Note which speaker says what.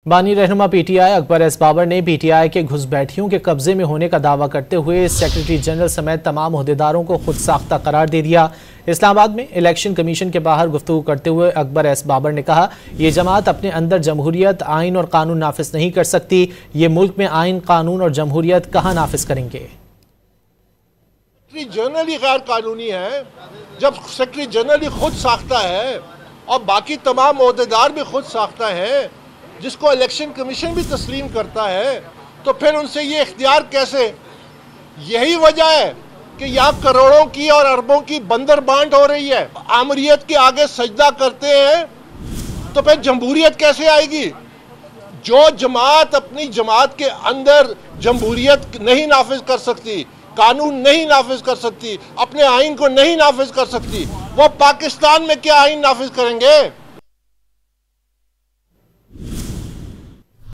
Speaker 1: बानी रहनुमा PTI Akbar S Babar ने पीटीआई के घुसपैठियों के कब्जे में होने का दावा करते हुए सेक्रेटरी जनरल समेत तमाम ओहदेदारों को खुद साख्ता करार दे दिया। इस्लामाबाद में इलेक्शन कमीशन के बाहर गुफ्तगू करते हुए अकबर एस बाबर ने कहा, ये जमात अपने अंदर जमहूरियत, आइन और कानून नाफिज नहीं कर सकती। ये मुल्क में आइन, कानून और जमहूरियत कहाँ नाफिज करेंगे।
Speaker 2: सेक्रेटरी जनरल ही गैर कानूनी है। जब सेक्रेटरी जनरल ही खुद साख्ता है और बाकी तमाम ओहदेदार भी खुद साख्ता है, जिसको इलेक्शन कमीशन भी तस्लीम करता है, तो फिर उनसे ये इख्तियार कैसे। यही वजह है कि यहाँ करोड़ों की और अरबों की बंदर बांट हो रही है। आमरीत के आगे सजदा करते हैं तो फिर जमहूरियत कैसे आएगी। जो जमात अपनी जमात के अंदर जमहूरियत नहीं नाफिज कर सकती, कानून नहीं नाफिज कर सकती, अपने आइन को नहीं नाफिज कर सकती, वो पाकिस्तान में क्या आइन नाफिज करेंगे।